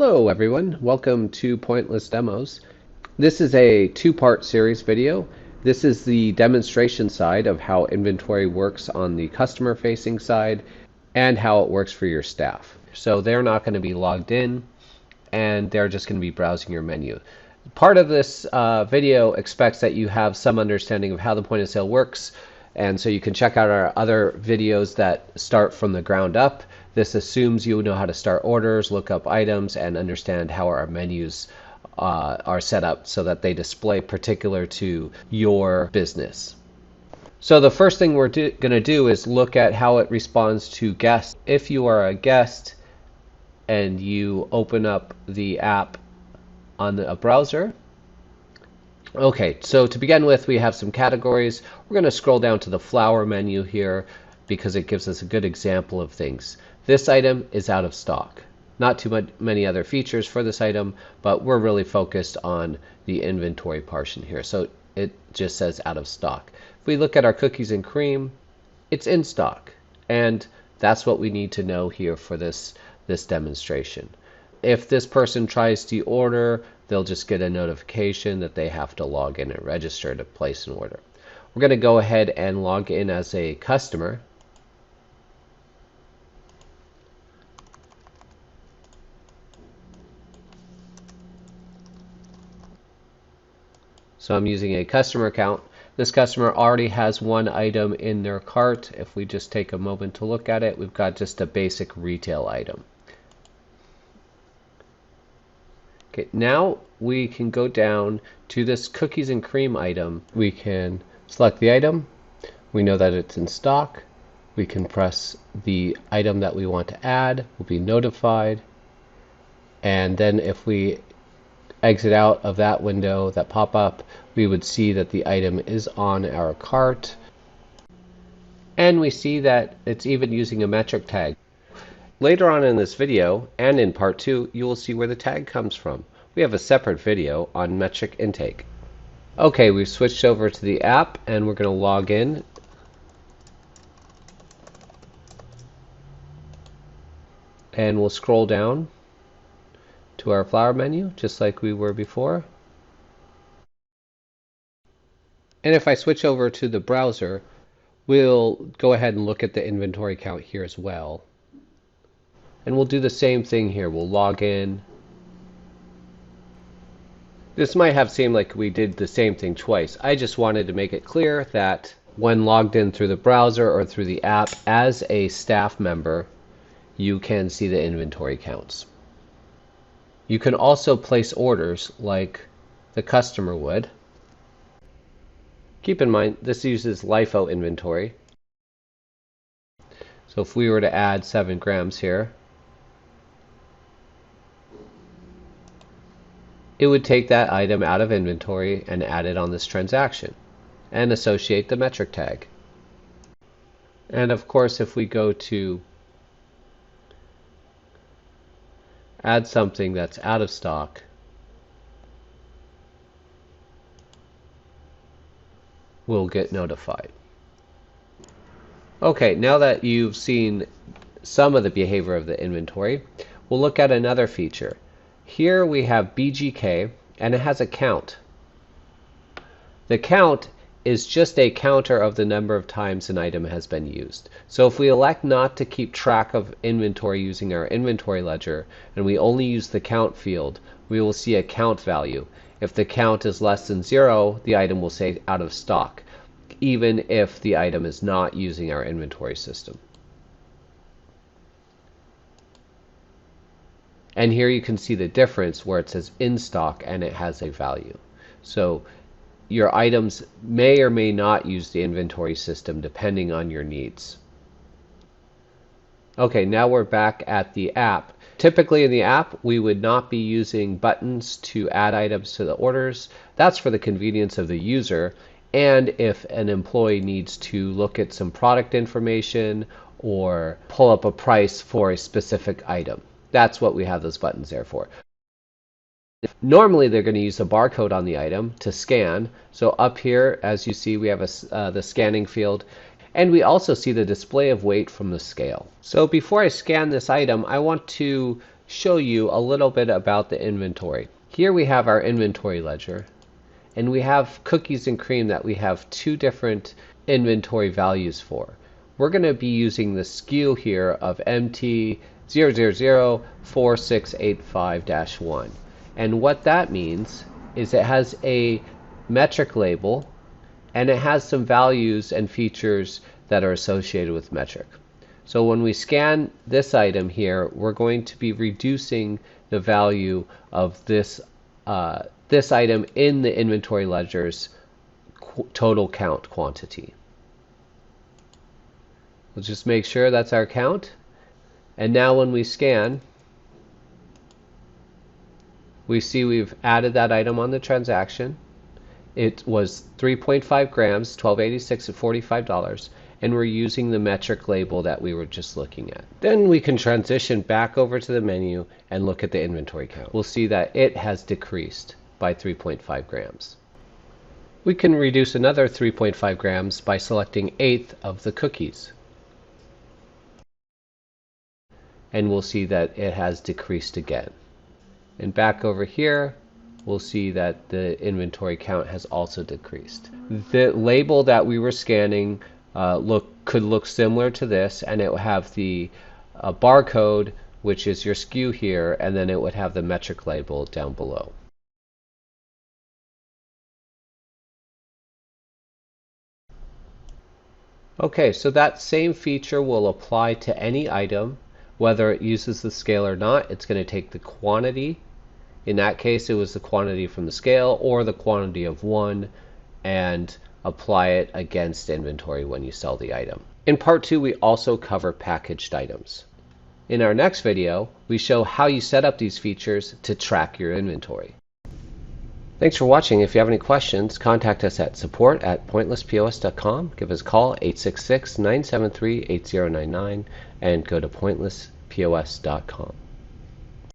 Hello everyone, welcome to Pointless Demos. This is a two-part series video. This is the demonstration side of how inventory works on the customer-facing side and how it works for your staff. So they're not going to be logged in and they're just going to be browsing your menu. Part of this video expects that you have some understanding of how the point of sale works, and so you can check out our other videos that start from the ground up. This assumes you know how to start orders, look up items, and understand how our menus are set up so that they display particular to your business. So the first thing we're going to do is look at how it responds to guests. If you are a guest and you open up the app on a browser, okay, so to begin with, we have some categories. We're going to scroll down to the flower menu here because it gives us a good example of things. This item is out of stock. Not too many other features for this item, but we're really focused on the inventory portion here. So it just says out of stock. If we look at our cookies and cream, it's in stock. And that's what we need to know here for this demonstration. If this person tries to order, they'll just get a notification that they have to log in and register to place an order. We're going to go ahead and log in as a customer. So I'm using a customer account. This customer already has one item in their cart. If we just take a moment to look at it, we've got just a basic retail item. Okay, now we can go down to this cookies and cream item. We can select the item. We know that it's in stock. We can press the item that we want to add. We'll be notified. And then if we exit out of that window, that pop-up, we would see that the item is on our cart. And we see that it's even using a METRC tag. Later on in this video, and in part 2, you will see where the tag comes from. We have a separate video on METRC intake. Okay, we've switched over to the app and we're going to log in. And we'll scroll down to our flower menu, just like we were before. And if I switch over to the browser, we'll go ahead and look at the inventory count here as well. And we'll do the same thing here. We'll log in. This might have seemed like we did the same thing twice. I just wanted to make it clear that when logged in through the browser or through the app as a staff member, you can see the inventory counts. You can also place orders like the customer would. Keep in mind, this uses LIFO inventory. So if we were to add 7 grams here, it would take that item out of inventory and add it on this transaction and associate the METRC tag. And of course, if we go to add something that's out of stock, we'll get notified. Okay, now that you've seen some of the behavior of the inventory, we'll look at another feature. Here we have BGK and it has a count. The count is just a counter of the number of times an item has been used. So if we elect not to keep track of inventory using our inventory ledger and we only use the count field, we will see a count value. If the count is less than 0, the item will say out of stock, even if the item is not using our inventory system. And here you can see the difference where it says in stock and it has a value. So your items may or may not use the inventory system depending on your needs. Okay, now we're back at the app. Typically in the app, we would not be using buttons to add items to the orders. That's for the convenience of the user. And if an employee needs to look at some product information or pull up a price for a specific item. That's what we have those buttons there for. Normally they're going to use a barcode on the item to scan. So up here, as you see, we have the scanning field. And we also see the display of weight from the scale. So before I scan this item, I want to show you a little bit about the inventory. Here we have our inventory ledger, and we have cookies and cream that we have two different inventory values for. We're going to be using the SKU here of MT0004685-1. And what that means is it has a metric label, and it has some values and features that are associated with metric. So when we scan this item here, we're going to be reducing the value of this item in the inventory ledger's total count quantity. We'll just make sure that's our count. And now when we scan, we see we've added that item on the transaction. It was 3.5 grams, $12.86 at $45, and we're using the metric label that we were just looking at. Then we can transition back over to the menu and look at the inventory count. We'll see that it has decreased by 3.5 grams. We can reduce another 3.5 grams by selecting 1/8 of the cookies. And we'll see that it has decreased again. And back over here, we'll see that the inventory count has also decreased. The label that we were scanning could look similar to this, and it would have the barcode, which is your SKU here, and then it would have the metric label down below. Okay, so that same feature will apply to any item. Whether it uses the scale or not, it's going to take the quantity. In that case, it was the quantity from the scale or the quantity of 1, and apply it against inventory when you sell the item. In part 2, we also cover packaged items. In our next video, we show how you set up these features to track your inventory. Thanks for watching. If you have any questions, contact us at support@pointlesspos.com. Give us a call, 866-973-8099, and go to pointlesspos.com.